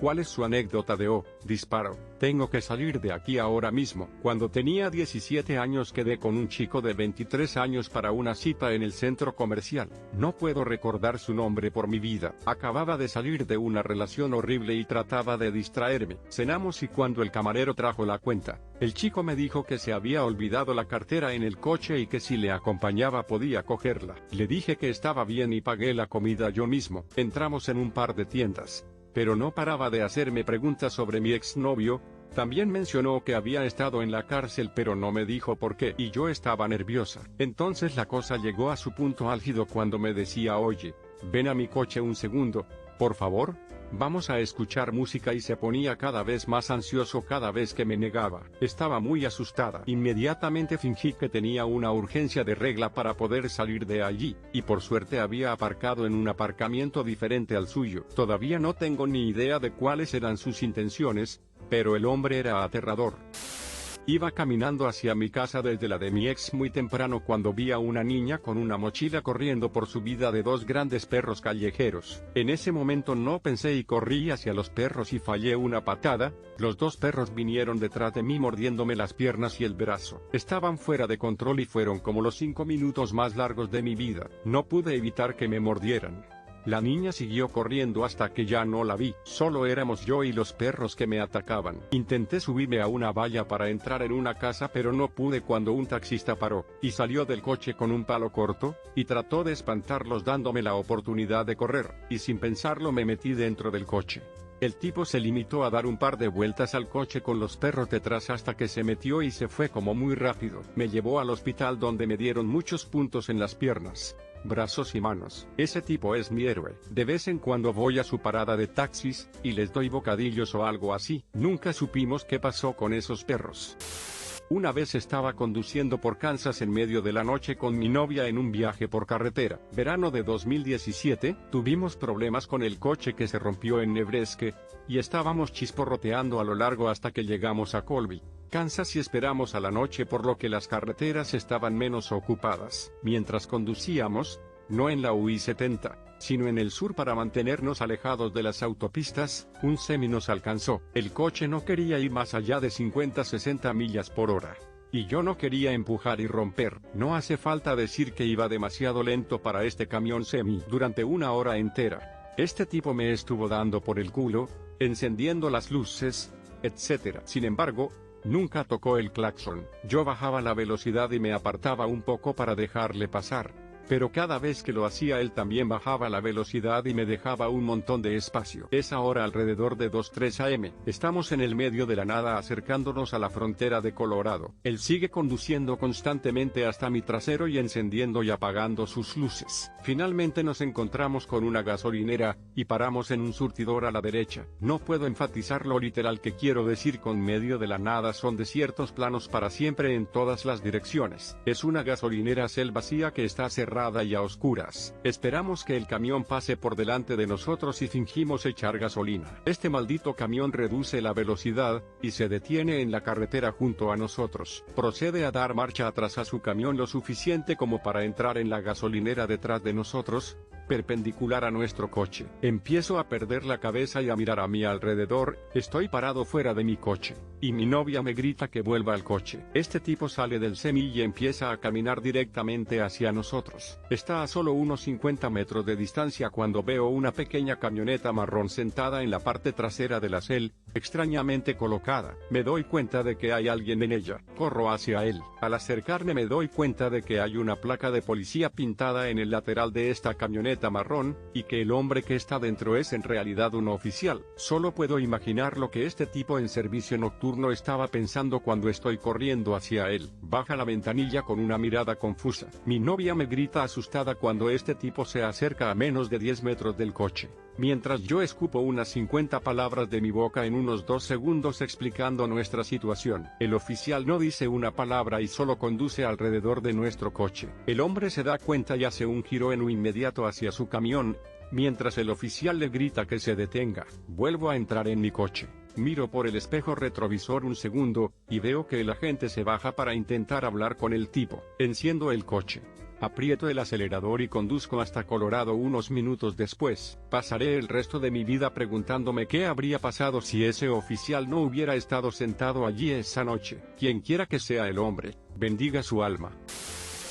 ¿Cuál es su anécdota de disparo? Tengo que salir de aquí ahora mismo. Cuando tenía 17 años quedé con un chico de 23 años para una cita en el centro comercial. No puedo recordar su nombre por mi vida. Acababa de salir de una relación horrible y trataba de distraerme. Cenamos y cuando el camarero trajo la cuenta, el chico me dijo que se había olvidado la cartera en el coche y que si le acompañaba podía cogerla. Le dije que estaba bien y pagué la comida yo mismo. Entramos en un par de tiendas, pero no paraba de hacerme preguntas sobre mi exnovio. También mencionó que había estado en la cárcel pero no me dijo por qué y yo estaba nerviosa. Entonces la cosa llegó a su punto álgido cuando me decía: oye, ven a mi coche un segundo, por favor, vamos a escuchar música, y se ponía cada vez más ansioso cada vez que me negaba. Estaba muy asustada. Inmediatamente fingí que tenía una urgencia de regla para poder salir de allí, y por suerte había aparcado en un aparcamiento diferente al suyo. Todavía no tengo ni idea de cuáles eran sus intenciones, pero el hombre era aterrador. Iba caminando hacia mi casa desde la de mi ex muy temprano cuando vi a una niña con una mochila corriendo por su vida de dos grandes perros callejeros. En ese momento no pensé y corrí hacia los perros y fallé una patada. Los dos perros vinieron detrás de mí mordiéndome las piernas y el brazo. Estaban fuera de control y fueron como los 5 minutos más largos de mi vida. No pude evitar que me mordieran. La niña siguió corriendo hasta que ya no la vi. Solo éramos yo y los perros que me atacaban. Intenté subirme a una valla para entrar en una casa pero no pude cuando un taxista paró, y salió del coche con un palo corto, y trató de espantarlos dándome la oportunidad de correr, y sin pensarlo me metí dentro del coche. El tipo se limitó a dar un par de vueltas al coche con los perros detrás hasta que se metió y se fue como muy rápido. Me llevó al hospital donde me dieron muchos puntos en las piernas, brazos y manos. Ese tipo es mi héroe. De vez en cuando voy a su parada de taxis, y les doy bocadillos o algo así. Nunca supimos qué pasó con esos perros. Una vez estaba conduciendo por Kansas en medio de la noche con mi novia en un viaje por carretera. Verano de 2017, tuvimos problemas con el coche que se rompió en Nebraska, y estábamos chisporroteando a lo largo hasta que llegamos a Colby, Kansas, y esperamos a la noche por lo que las carreteras estaban menos ocupadas. Mientras conducíamos, no en la UI-70, sino en el sur para mantenernos alejados de las autopistas, un semi nos alcanzó. El coche no quería ir más allá de 50-60 millas por hora. Y yo no quería empujar y romper. No hace falta decir que iba demasiado lento para este camión semi. Durante una hora entera, este tipo me estuvo dando por el culo, encendiendo las luces, etc. Sin embargo, nunca tocó el claxon. Yo bajaba la velocidad y me apartaba un poco para dejarle pasar, pero cada vez que lo hacía él también bajaba la velocidad y me dejaba un montón de espacio. Es ahora alrededor de 2:03 am. Estamos en el medio de la nada acercándonos a la frontera de Colorado. Él sigue conduciendo constantemente hasta mi trasero y encendiendo y apagando sus luces. Finalmente nos encontramos con una gasolinera, y paramos en un surtidor a la derecha. No puedo enfatizar lo literal que quiero decir con medio de la nada. Son desiertos planos para siempre en todas las direcciones. Es una gasolinera vacía que está cerrada y a oscuras. Esperamos que el camión pase por delante de nosotros y fingimos echar gasolina. Este maldito camión reduce la velocidad, y se detiene en la carretera junto a nosotros. Procede a dar marcha atrás a su camión lo suficiente como para entrar en la gasolinera detrás de nosotros, perpendicular a nuestro coche. Empiezo a perder la cabeza y a mirar a mi alrededor. Estoy parado fuera de mi coche, y mi novia me grita que vuelva al coche. Este tipo sale del semi y empieza a caminar directamente hacia nosotros. Está a solo unos 50 metros de distancia cuando veo una pequeña camioneta marrón sentada en la parte trasera de la SEL, extrañamente colocada. Me doy cuenta de que hay alguien en ella. Corro hacia él. Al acercarme me doy cuenta de que hay una placa de policía pintada en el lateral de esta camioneta marrón, y que el hombre que está dentro es en realidad un oficial. Solo puedo imaginar lo que este tipo en servicio nocturno estaba pensando cuando estoy corriendo hacia él. Baja la ventanilla con una mirada confusa. Mi novia me grita asustada cuando este tipo se acerca a menos de 10 metros del coche, mientras yo escupo unas 50 palabras de mi boca en unos 2 segundos explicando nuestra situación. El oficial no dice una palabra y solo conduce alrededor de nuestro coche. El hombre se da cuenta y hace un giro en lo inmediato hacia su camión, mientras el oficial le grita que se detenga. Vuelvo a entrar en mi coche. Miro por el espejo retrovisor un segundo, y veo que el agente se baja para intentar hablar con el tipo. Enciendo el coche. Aprieto el acelerador y conduzco hasta Colorado. Unos minutos después, pasaré el resto de mi vida preguntándome qué habría pasado si ese oficial no hubiera estado sentado allí esa noche. Quien quiera que sea el hombre, bendiga su alma.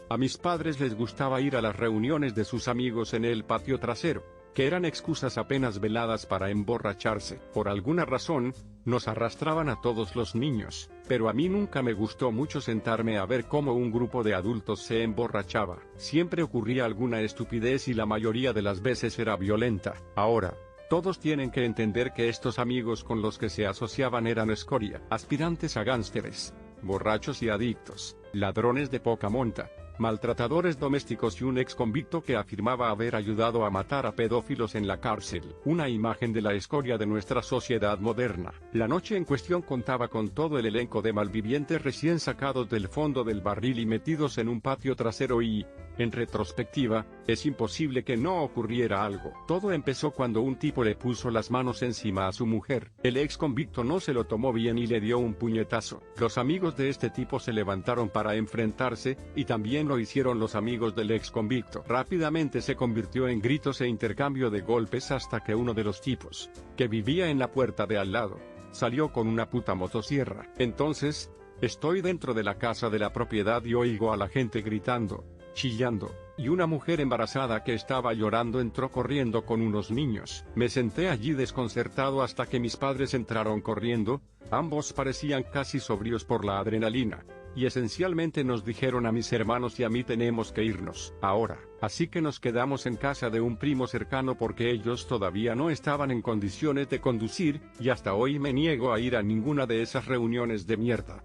A mis padres les gustaba ir a las reuniones de sus amigos en el patio trasero, que eran excusas apenas veladas para emborracharse. Por alguna razón, nos arrastraban a todos los niños, pero a mí nunca me gustó mucho sentarme a ver cómo un grupo de adultos se emborrachaba. Siempre ocurría alguna estupidez y la mayoría de las veces era violenta. Ahora, todos tienen que entender que estos amigos con los que se asociaban eran escoria, aspirantes a gánsteres, borrachos y adictos, ladrones de poca monta, maltratadores domésticos y un ex convicto que afirmaba haber ayudado a matar a pedófilos en la cárcel. Una imagen de la escoria de nuestra sociedad moderna. La noche en cuestión contaba con todo el elenco de malvivientes recién sacados del fondo del barril y metidos en un patio trasero y, en retrospectiva, es imposible que no ocurriera algo. Todo empezó cuando un tipo le puso las manos encima a su mujer. El ex convicto no se lo tomó bien y le dio un puñetazo. Los amigos de este tipo se levantaron para enfrentarse, y también lo hicieron los amigos del ex convicto. Rápidamente se convirtió en gritos e intercambio de golpes hasta que uno de los tipos, que vivía en la puerta de al lado, salió con una puta motosierra. Entonces, estoy dentro de la casa de la propiedad y oigo a la gente gritando, chillando, y una mujer embarazada que estaba llorando entró corriendo con unos niños. Me senté allí desconcertado hasta que mis padres entraron corriendo. Ambos parecían casi sobrios por la adrenalina, y esencialmente nos dijeron a mis hermanos y a mí: tenemos que irnos ahora. Así que nos quedamos en casa de un primo cercano porque ellos todavía no estaban en condiciones de conducir, y hasta hoy me niego a ir a ninguna de esas reuniones de mierda.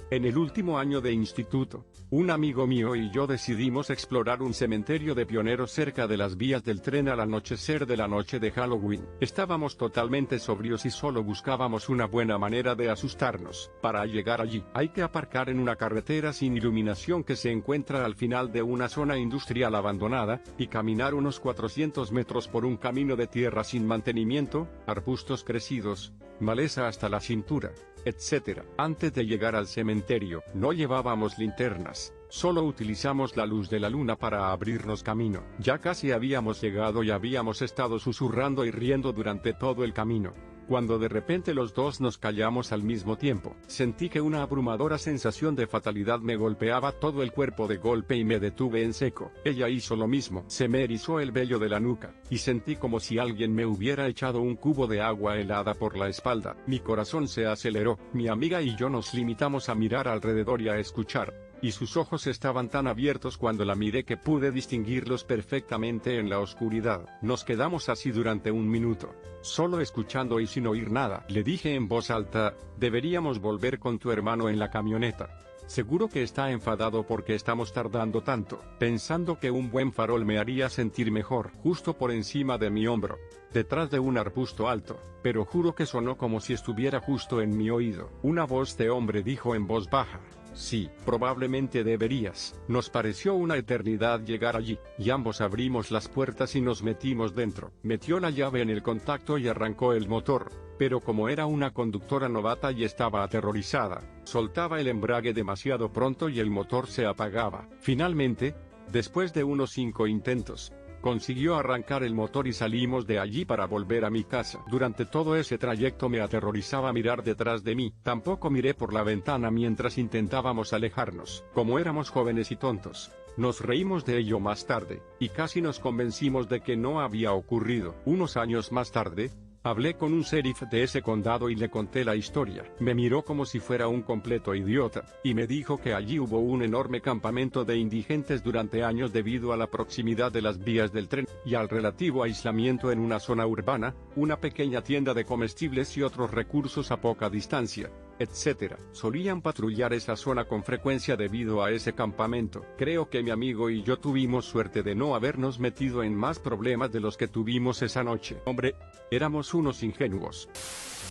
En el último año de instituto, un amigo mío y yo decidimos explorar un cementerio de pioneros cerca de las vías del tren al anochecer de la noche de Halloween. Estábamos totalmente sobrios y solo buscábamos una buena manera de asustarnos. Para llegar allí, hay que aparcar en una carretera sin iluminación que se encuentra al final de una zona industrial abandonada, y caminar unos 400 metros por un camino de tierra sin mantenimiento, arbustos crecidos, maleza hasta la cintura, etc. Antes de llegar al cementerio, no llevábamos linternas, solo utilizamos la luz de la luna para abrirnos camino. Ya casi habíamos llegado y habíamos estado susurrando y riendo durante todo el camino, cuando de repente los dos nos callamos al mismo tiempo. Sentí que una abrumadora sensación de fatalidad me golpeaba todo el cuerpo de golpe y me detuve en seco. Ella hizo lo mismo. Se me erizó el vello de la nuca, y sentí como si alguien me hubiera echado un cubo de agua helada por la espalda. Mi corazón se aceleró. Mi amiga y yo nos limitamos a mirar alrededor y a escuchar, y sus ojos estaban tan abiertos cuando la miré que pude distinguirlos perfectamente en la oscuridad. Nos quedamos así durante un minuto, solo escuchando y sin oír nada. Le dije en voz alta: deberíamos volver con tu hermano en la camioneta. Seguro que está enfadado porque estamos tardando tanto. Pensando que un buen farol me haría sentir mejor. Justo por encima de mi hombro, detrás de un arbusto alto, pero juro que sonó como si estuviera justo en mi oído. Una voz de hombre dijo en voz baja: sí, probablemente deberías. Nos pareció una eternidad llegar allí, y ambos abrimos las puertas y nos metimos dentro. Metió la llave en el contacto y arrancó el motor, pero como era una conductora novata y estaba aterrorizada, soltaba el embrague demasiado pronto y el motor se apagaba. Finalmente, después de unos 5 intentos, consiguió arrancar el motor y salimos de allí para volver a mi casa. Durante todo ese trayecto me aterrorizaba mirar detrás de mí. Tampoco miré por la ventana mientras intentábamos alejarnos. Como éramos jóvenes y tontos, nos reímos de ello más tarde, y casi nos convencimos de que no había ocurrido. Unos años más tarde, hablé con un sheriff de ese condado y le conté la historia. Me miró como si fuera un completo idiota, y me dijo que allí hubo un enorme campamento de indigentes durante años debido a la proximidad de las vías del tren, y al relativo aislamiento en una zona urbana, una pequeña tienda de comestibles y otros recursos a poca distancia, etc. Solían patrullar esa zona con frecuencia debido a ese campamento. Creo que mi amigo y yo tuvimos suerte de no habernos metido en más problemas de los que tuvimos esa noche. Hombre, éramos unos ingenuos.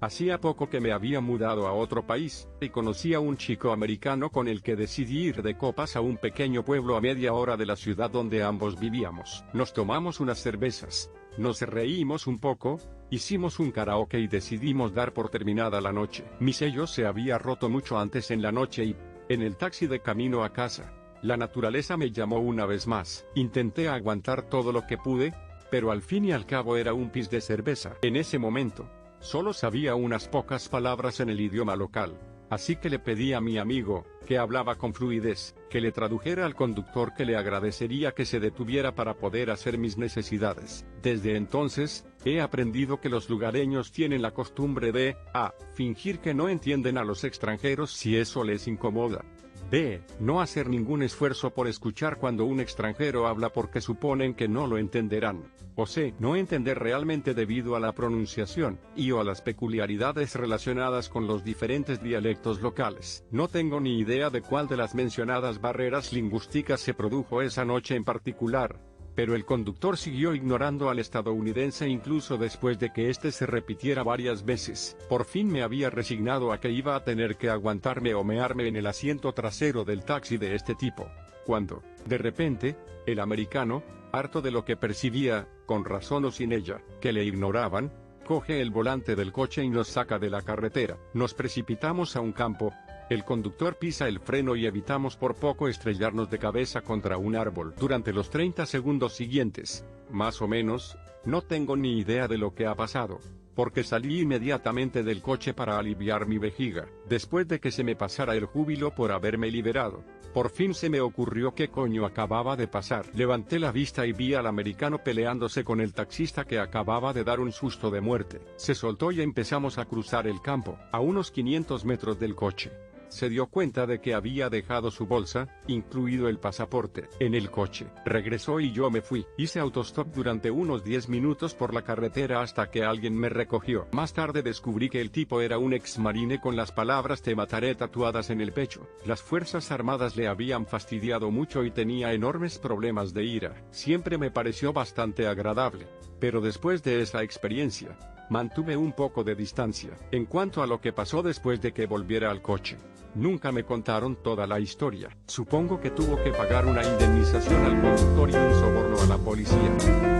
Hacía poco que me había mudado a otro país, y conocí a un chico americano con el que decidí ir de copas a un pequeño pueblo a media hora de la ciudad donde ambos vivíamos. Nos tomamos unas cervezas, nos reímos un poco, hicimos un karaoke y decidimos dar por terminada la noche. Mi sello se había roto mucho antes en la noche y, en el taxi de camino a casa, La naturaleza me llamó una vez más. Intenté aguantar todo lo que pude, pero al fin y al cabo era un pis de cerveza. En ese momento, solo sabía unas pocas palabras en el idioma local, así que le pedí a mi amigo, que hablaba con fluidez, que le tradujera al conductor que le agradecería que se detuviera para poder hacer mis necesidades. Desde entonces, he aprendido que los lugareños tienen la costumbre de a. Fingir que no entienden a los extranjeros si eso les incomoda. B. No hacer ningún esfuerzo por escuchar cuando un extranjero habla porque suponen que no lo entenderán. O C. No entender realmente debido a la pronunciación, y o a las peculiaridades relacionadas con los diferentes dialectos locales. No tengo ni idea de cuál de las mencionadas barreras lingüísticas se produjo esa noche en particular, pero el conductor siguió ignorando al estadounidense incluso después de que este se repitiera varias veces. Por fin me había resignado a que iba a tener que aguantarme o mearme en el asiento trasero del taxi de este tipo, cuando, de repente, el americano, harto de lo que percibía, con razón o sin ella, que le ignoraban, coge el volante del coche y nos saca de la carretera. Nos precipitamos a un campo. El conductor pisa el freno y evitamos por poco estrellarnos de cabeza contra un árbol. Durante los 30 segundos siguientes, más o menos, no tengo ni idea de lo que ha pasado, porque salí inmediatamente del coche para aliviar mi vejiga. Después de que se me pasara el júbilo por haberme liberado, por fin se me ocurrió qué coño acababa de pasar. Levanté la vista y vi al americano peleándose con el taxista que acababa de dar un susto de muerte. Se soltó y empezamos a cruzar el campo, a unos 500 metros del coche. Se dio cuenta de que había dejado su bolsa, incluido el pasaporte, en el coche. Regresó y yo me fui. Hice autostop durante unos 10 minutos por la carretera hasta que alguien me recogió. Más tarde descubrí que el tipo era un ex marine con las palabras "te mataré" tatuadas en el pecho. Las fuerzas armadas le habían fastidiado mucho y tenía enormes problemas de ira. Siempre me pareció bastante agradable, pero después de esa experiencia, mantuve un poco de distancia. En cuanto a lo que pasó después de que volviera al coche, nunca me contaron toda la historia. Supongo que tuvo que pagar una indemnización al conductor y un soborno a la policía.